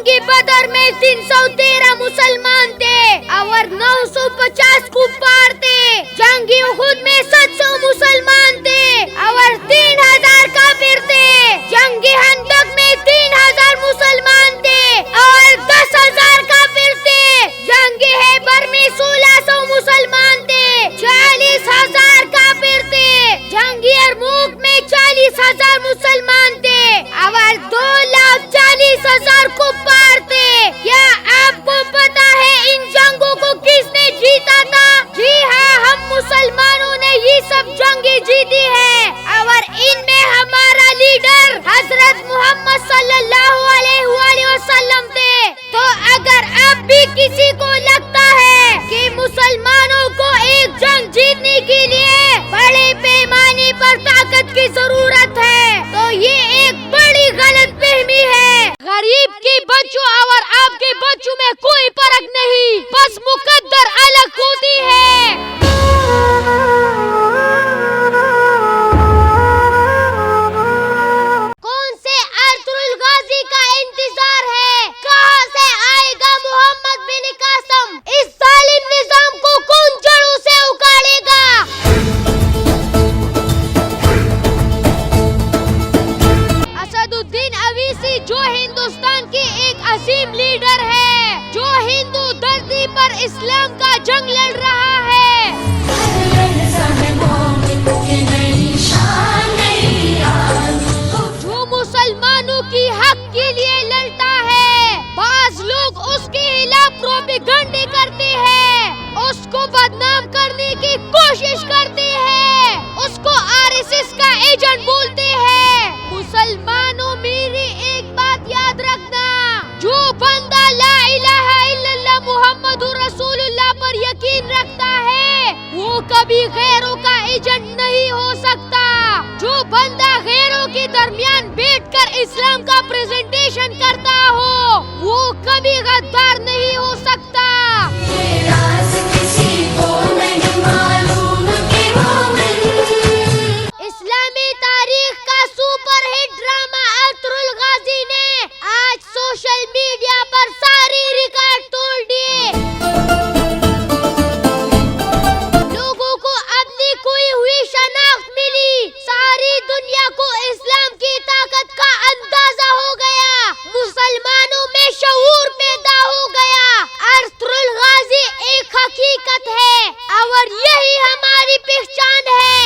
जंगी बदर में 313 मुसलमान थे और 950 कुफ्फार थे। जंगी उहुद में 700 मुसलमान थे और 3000 काफिर थे। जंगी हंदक में 3000 मुसलमान थे और 10,000 काफिर थे। जंगी हैबर में 1600 मुसलमान थे, 40,000 काफिर थे। जंगी यरमुक में 40,000 मुसलमान थे और 2,40,000 कुफ्फार थे। क्या आपको पता है इन जंगों को किसने जीता था? जी हाँ, हम मुसलमानों ने ये सब जंगे जीती है और इनमें हमारा लीडर हजरत मोहम्मद सल्लल्लाहु अलैहि वसल्लम थे। तो अगर अब भी किसी को लगता है कि मुसलमानों को एक जंग जीतने के लिए बड़े पैमाने पर ताकत की जरूरत है, तो ये एक बड़ी गलतफहमी है। गरीब के बच्चों और आपके बच्चों में कोई फर्क नहीं, बस मुकद्दर अलग होती है। कौन से अर्तुगरुल गाजी का इंतजार है? कहां से आएगा मोहम्मद बिन कासिम? इस जालिम निजाम को कौन जड़ों से उखाड़ेगा? असदुद्दीन अवीसी जो हिंदुस्तान की एक अजीम लीडर है, जो हिंदू धरती पर इस्लाम का जंग लड़ रहा है, जो मुसलमानों की हक के लिए लड़ता है। बाज लोग उसके खिलाफ प्रोपेगेंडा करते हैं, उसको बदनाम करने की कोशिश करते हैं, उसको आरएसएस का एजेंट बोलते हैं। मुसलमानों, मेरी एक बात याद रखना, जो बंदा ला इलाहा इल्लल्लाह मुहम्मदुर रसूलुल्लाह पर यकीन रखता है, वो कभी गैरों का एजेंट नहीं हो सकता। जो बंदा गैरों के दरमियान बैठकर इस्लाम का प्रेजेंटेशन करता हो, वो कभी गद्दार नहीं हो सकता। इस्लामी तारीख का सुपरहिट ड्रामा अर्तुगरुल गाजी ने आज सोशल मीडिया पर सारे रिकॉर्ड तोड़ दिए। लोगों को अपनी खोई हुई शनाख्त मिली, सारी दुनिया को इस्लाम की ताकत का अंदाजा हो गया, मुसलमानों में शऊर पैदा हो गया। अर्तुगरुल गाजी एक हकीकत है और यही हमारी पहचान है।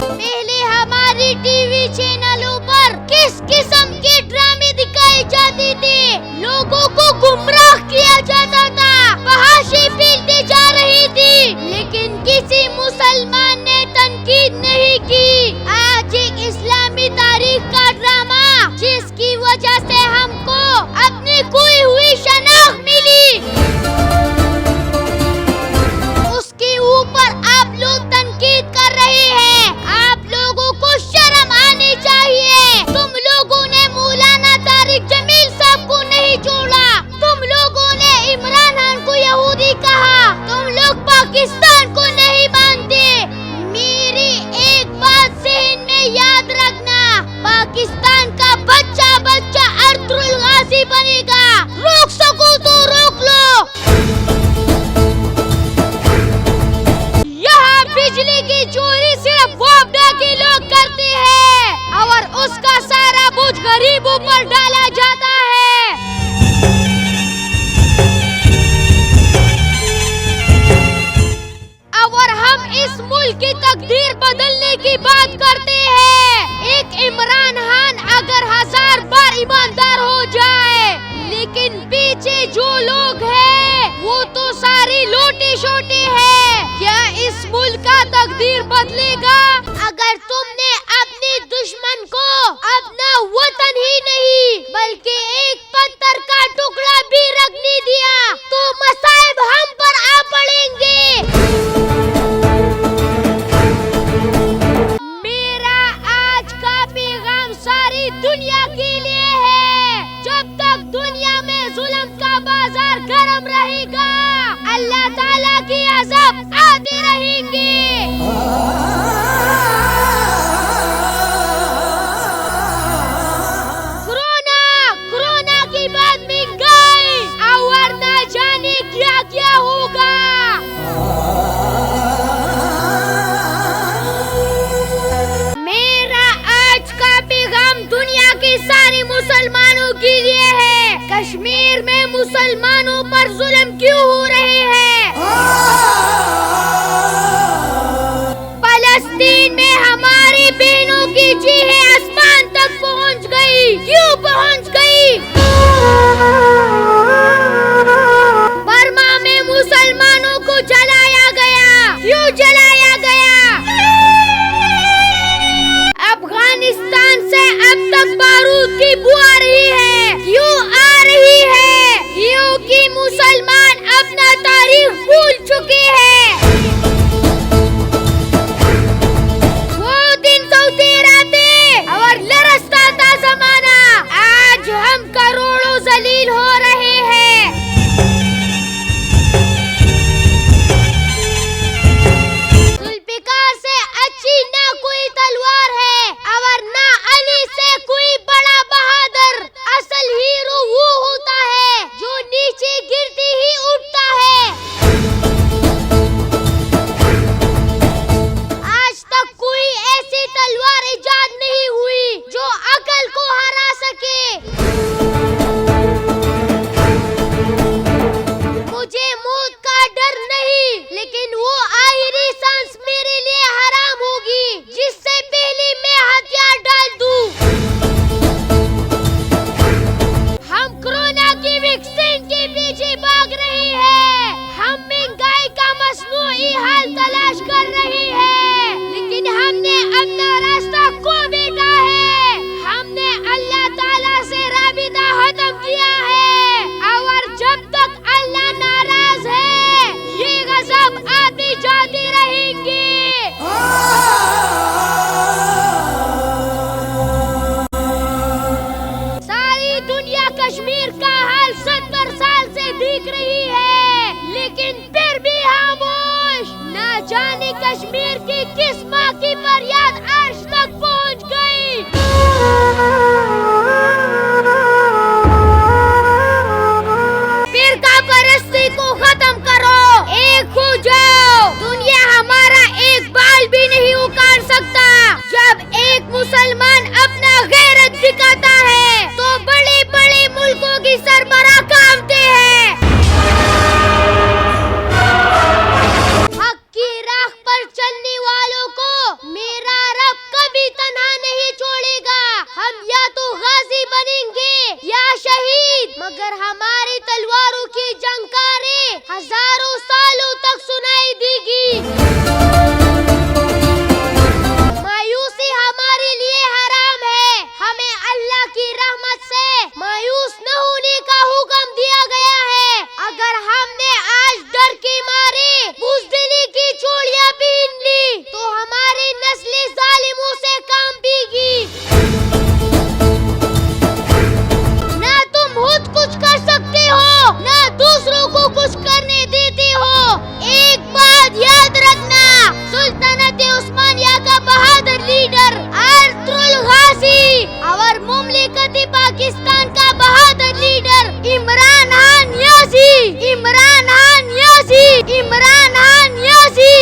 पहले हमारी टीवी चैनलों पर किस किस्म के ड्रामे दिखाए जाते थे, लोगों को गुमराह किया जाता था, फहाशी फैलती जा रही थी, लेकिन किसी मुसलमान ने तनकीद नहीं की। आज एक इस्लामी तारीख का ड्रामा, जिसकी वजह से हमको अपनी खोई हुई शनाख्त मिली, उसके ऊपर आप लोग तनकीद कर रहे हैं। आप लोगों को शर्म आनी चाहिए। तुम लोगों ने मौलाना तारिक जमील साहब को नहीं छोड़ा, तुम लोगों ने इमरान खान को यहूदी कहा, तुम लोग पाकिस्तान को नहीं मानते। मेरी एक बात ज़हन में याद रखना, पाकिस्तान का बच्चा बच्चा अर्तुगरुल गाजी बनेगा। रोक सको तो रोक लो। यहाँ बिजली की चोरी सिर्फ वापडा के लोग करते हैं और उसका सारा बोझ गरीबों पर डाला जाता है। और हम इस मुल्क की तकदीर बदलने की बात करते हैं। एक इमरान खान अगर 1000 बार ईमानदार हो जाए, लेकिन पीछे जो लोग हैं वो तो सारी लोटे शोटे हैं। क्या इस मुल्क का तकदीर बदलेगा? अगर तुमने अपने दुश्मन को अपना वतन ही नहीं बल्कि एक पत्थर का टुकड़ा भी रखने दिया, तो मसाइब हम पर आ पड़ेंगे। मेरा आज का पैगाम सारी दुनिया के लिए है, जब तक दुनिया में जुल्म का बाजार गर्म रहेगा, अल्लाह ताला की अज़ाब आते रहेंगे। मुसलमानों के लिए है। कश्मीर में मुसलमानों पर जुल्म क्यों हो रहे हैं? फलस्तीन में हमारी बहनों की चीखें आसमान तक पहुंच गई। क्यों पहुंच गई? बर्मा में मुसलमानों को जलाया गया। क्यों जलाया गया? अफगानिस्तान से अब तक बारूद की बू आ रही है। क्यों आ रही है? क्योंकि मुसलमान अपना तारीख भूल चुके हैं। वो दिन सौतेरा थे और लरसता था जमाना। आज हम करोड़ों जलील हो रहे हैं। जुल्फिकार से अच्छी ना कोई तलवार है और ना अली से कोई बड़ा बहादुर। असल हीरो वो होता है जो नीचे गिरते ही उठता है। आज तक कोई ऐसी तलवार इजाद नहीं हुई जो अकल को हरा सके। मुझे मौत का डर नहीं, लेकिन वो आखिरी सांस मेरे लिए हराम होगी जिससे पहले मैं हथियार डाल दूं। हम कोरोना की वैक्सीन के पीछे भाग रहे हैं। हम महंगाई का मसनूई हल तलाश कर रहे हैं, लेकिन हमने अपना रास्ता खो बैठा है। हमने अल्लाह ताला से राबिता खत्म किया है और जब तक अल्लाह नाराज है ये गजब आते जाते रहेंगे। सारी दुनिया कश्मीर का हाल 70 साल से देख रही है, लेकिन फिर भी खामोश। न जाने कश्मीर की किस माँ की फरियाद अर्श तक पहुँच गई। फिरका परस्ती को खत्म करो, एक हो जाओ। दुनिया हमारा एक बाल भी नहीं उखाड़ सकता। जब एक मुसलमान अपना गैरत दिखाता है तो बड़े बड़े मुल्कों की सरबराह कांपते हैं। हक की राह पर चलने वालों को मेरा रब कभी तन्हा नहीं छोड़ेगा। हम या तो गाजी बनेंगे या शहीद, मगर हमारी तलवारों की जंकारें हजारों सालों तक सुनाई देगी। मायूसी हमारे लिए हराम है। हमें अल्लाह की रहमत से मायूस न होने का हुक्म दिया गया है। अगर हमने आज डर के मारे बुज़दिली की चूड़ियां पहन ली तो हमारी नस्लें जालिमों से कांपेगी। ना तुम खुद कुछ कर सकते हो, ना दूसरों को कुछ करने देते हो। एक बात याद रखना, सुल्तानत उस्मानिया का बहादुर लीडर अर्तुगरुल गाजी और मुमलिकत पाकिस्तान का बहादुर लीडर इमरान खान नियाज़ी, इमरान खान नियाज़ी, इमरान खान नियाज़ी।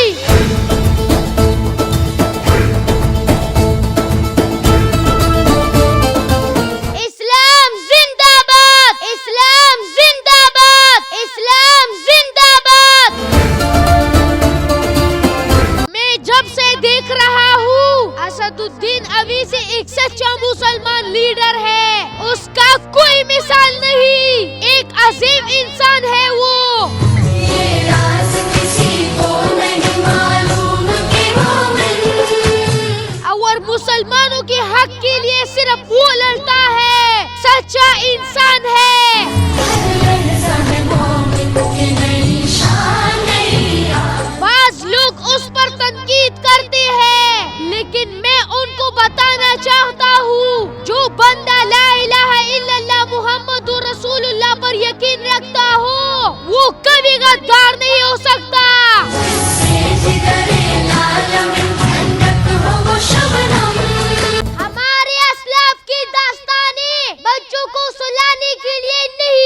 इस्लाम जिंदाबाद, इस्लाम जिंदाबाद, इस्लाम जिंदाबाद। मैं जब से देख रहा हूँ असदुद्दीन अवीसी एक सच्चा मुसलमान लीडर है। उसका कोई मिसाल नहीं, एक अजीम इंसान है वो। ये राज किसी को नहीं मालूम कि और मुसलमानों के हक के लिए सिर्फ वो लड़ता है, सच्चा इंसान है। बाज लोग उस पर तनकीद करते हैं, लेकिन मैं उनको बताना चाहता हूँ जो बंदा ला इलाहा इल्लल्लाह मुहम्मदुर रसूलुल्लाह पर यकीन रखता हो वो कभी गद्दार नहीं हो सकता। हमारे असलाफ की दास्तानें बच्चों को सुलाने के लिए नहीं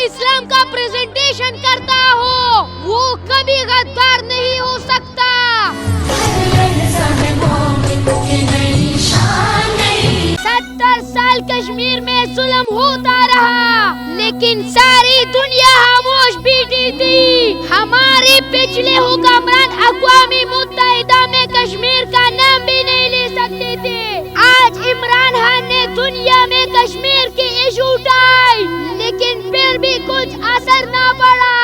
इस्लाम का प्रेजेंटेशन करता हो वो कभी गद्दार नहीं हो सकता। सब मोमिन की नई शान नई 70 साल कश्मीर में जुल्म होता रहा लेकिन सारी दुनिया खामोश बैठी थी। हमारे पिछले हुक्मरान अक़वामी मुत्तहिदा में कश्मीर का नाम भी नहीं ले सकते थे। आज इमरान खान ने दुनिया में कश्मीर की इशू उठाई लेकिन फिर भी कुछ असर ना पड़ा।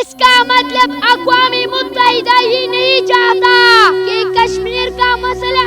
इसका मतलब अक़वामी मुत्तहिदा ही नहीं चाहता कि कश्मीर का मसला